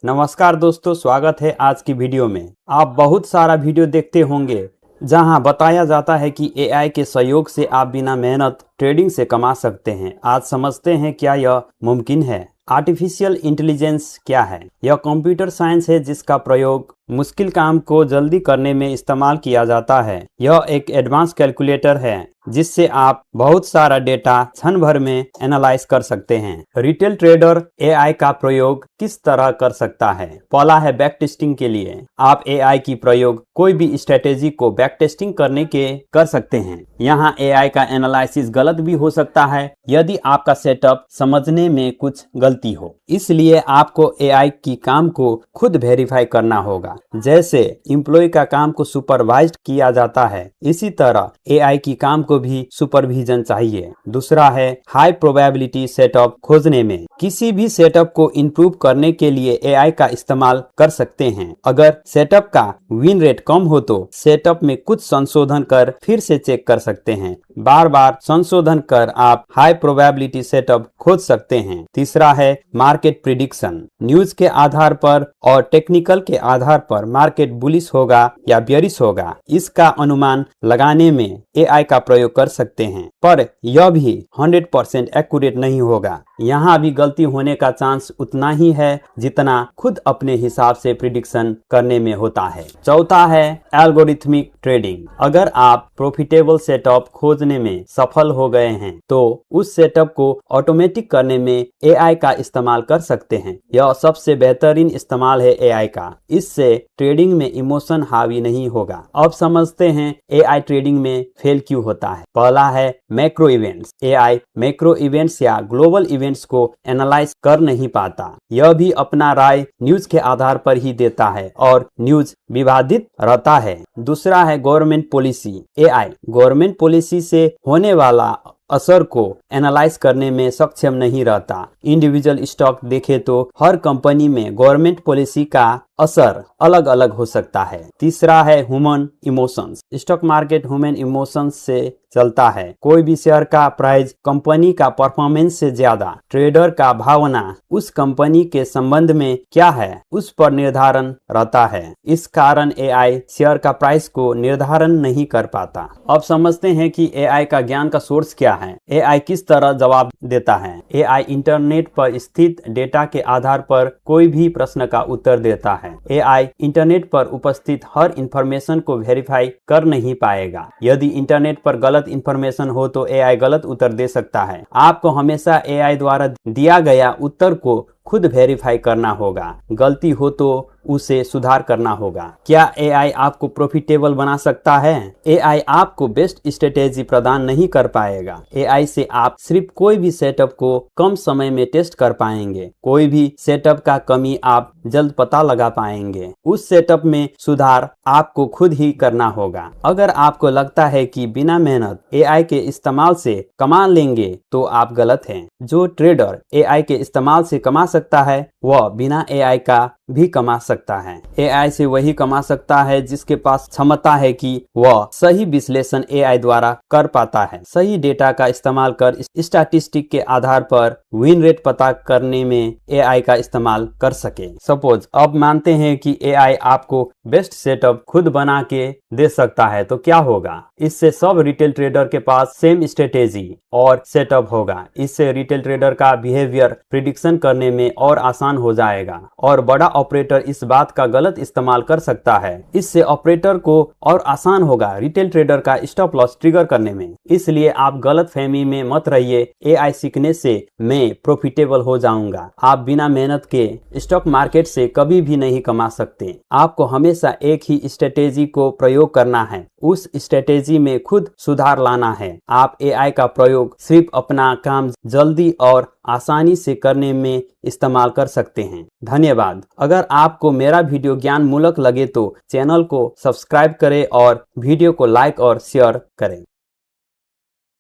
नमस्कार दोस्तों, स्वागत है आज की वीडियो में। आप बहुत सारा वीडियो देखते होंगे जहां बताया जाता है कि एआई के सहयोग से आप बिना मेहनत ट्रेडिंग से कमा सकते हैं। आज समझते हैं क्या यह मुमकिन है। आर्टिफिशियल इंटेलिजेंस क्या है? यह कंप्यूटर साइंस है जिसका प्रयोग मुश्किल काम को जल्दी करने में इस्तेमाल किया जाता है। यह एक एडवांस कैलकुलेटर है जिससे आप बहुत सारा डेटा क्षण भर में एनालाइज कर सकते हैं। रिटेल ट्रेडर एआई का प्रयोग किस तरह कर सकता है? पहला है बैक टेस्टिंग के लिए। आप एआई की प्रयोग कोई भी स्ट्रेटेजी को बैक टेस्टिंग करने के कर सकते हैं। यहाँ एआई का एनालिसिस गलत भी हो सकता है यदि आपका सेटअप समझने में कुछ गलती हो। इसलिए आपको एआई की काम को खुद वेरीफाई करना होगा। जैसे एम्प्लॉय का काम को सुपरवाइज्ड किया जाता है, इसी तरह एआई की काम को भी सुपरविजन चाहिए। दूसरा है हाई प्रोबेबिलिटी सेटअप खोजने में। किसी भी सेटअप को इंप्रूव करने के लिए एआई का इस्तेमाल कर सकते हैं। अगर सेटअप का विन रेट कम हो तो सेटअप में कुछ संशोधन कर फिर से चेक कर सकते हैं। बार बार संशोधन कर आप हाई प्रोबेबिलिटी सेटअप खोज सकते हैं। तीसरा है मार्केट प्रिडिक्शन। न्यूज के आधार पर और टेक्निकल के आधार पर मार्केट बुलिश होगा या बेयरिश होगा, इसका अनुमान लगाने में एआई का प्रयोग कर सकते हैं, पर यह भी 100% एक्यूरेट नहीं होगा। यहाँ भी गलती होने का चांस उतना ही है जितना खुद अपने हिसाब से प्रिडिक्शन करने में होता है। चौथा है एल्गोरिथमिक ट्रेडिंग। अगर आप प्रॉफिटेबल सेटअप खोजने में सफल हो गए हैं तो उस सेटअप को ऑटोमेटिक करने में एआई का इस्तेमाल कर सकते हैं। यह सबसे बेहतरीन इस्तेमाल है एआई का। इससे ट्रेडिंग में इमोशन हावी नहीं होगा। अब समझते हैं एआई ट्रेडिंग में फेल क्यों होता है। पहला है macro events. AI macro events या ग्लोबल इवेंट्स को एनालाइज कर नहीं पाता। यह भी अपना राय न्यूज के आधार पर ही देता है और न्यूज विवादित रहता है। दूसरा है government policy. AI government policy से होने वाला असर को एनालाइज करने में सक्षम नहीं रहता। इंडिविजुअल स्टॉक देखे तो हर कंपनी में गवर्नमेंट पॉलिसी का असर अलग अलग हो सकता है। तीसरा है human emotions. Stock market human emotions से चलता है। कोई भी शेयर का प्राइस कंपनी का परफॉर्मेंस से ज्यादा ट्रेडर का भावना उस कंपनी के संबंध में क्या है उस पर निर्धारण रहता है। इस कारण एआई शेयर का प्राइस को निर्धारण नहीं कर पाता। अब समझते हैं कि एआई का ज्ञान का सोर्स क्या है। एआई किस तरह जवाब देता है? एआई इंटरनेट पर स्थित डेटा के आधार पर कोई भी प्रश्न का उत्तर देता है। एआई इंटरनेट पर उपस्थित हर इंफॉर्मेशन को वेरीफाई कर नहीं पाएगा। यदि इंटरनेट पर गलत इंफॉर्मेशन हो तो एआई गलत उत्तर दे सकता है। आपको हमेशा एआई द्वारा दिया गया उत्तर को खुद वेरीफाई करना होगा। गलती हो तो उसे सुधार करना होगा। क्या एआई आपको प्रॉफिटेबल बना सकता है? एआई आपको बेस्ट स्ट्रेटेजी प्रदान नहीं कर पाएगा। एआई से आप सिर्फ कोई भी सेटअप को कम समय में टेस्ट कर पाएंगे। कोई भी सेटअप का कमी आप जल्द पता लगा पाएंगे। उस सेटअप में सुधार आपको खुद ही करना होगा। अगर आपको लगता है कि बिना मेहनत एआई के इस्तेमाल से कमा लेंगे तो आप गलत हैं। जो ट्रेडर एआई के इस्तेमाल से कमा सकता है वह बिना एआई का भी कमा सकता है। एआई से वही कमा सकता है जिसके पास क्षमता है कि वह सही विश्लेषण एआई द्वारा कर पाता है। सही डेटा का इस्तेमाल कर स्टैटिस्टिक के आधार पर विन रेट पता करने में एआई का इस्तेमाल कर सके। सपोज अब मानते हैं कि एआई आपको बेस्ट सेटअप खुद बना के दे सकता है तो क्या होगा? इससे सब रिटेल ट्रेडर के पास सेम स्ट्रेटेजी और सेटअप होगा। इससे रिटेल ट्रेडर का बिहेवियर प्रिडिक्शन करने में और आसान हो जाएगा और बड़ा ऑपरेटर इस बात का गलत इस्तेमाल कर सकता है। इससे ऑपरेटर को और आसान होगा रिटेल ट्रेडर का स्टॉप लॉस ट्रिगर करने में। इसलिए आप गलत फहमी में मत रहिए एआई सीखने से मैं प्रॉफिटेबल हो जाऊंगा। आप बिना मेहनत के स्टॉक मार्केट से कभी भी नहीं कमा सकते। आपको हमेशा एक ही स्ट्रेटेजी को प्रयोग करना है। उस स्ट्रेटेजी में खुद सुधार लाना है। आप एआई का प्रयोग सिर्फ अपना काम जल्दी और आसानी से करने में इस्तेमाल कर सकते हैं। धन्यवाद। अगर आपको मेरा वीडियो ज्ञान मूलक लगे तो चैनल को सब्सक्राइब करें और वीडियो को लाइक और शेयर करें।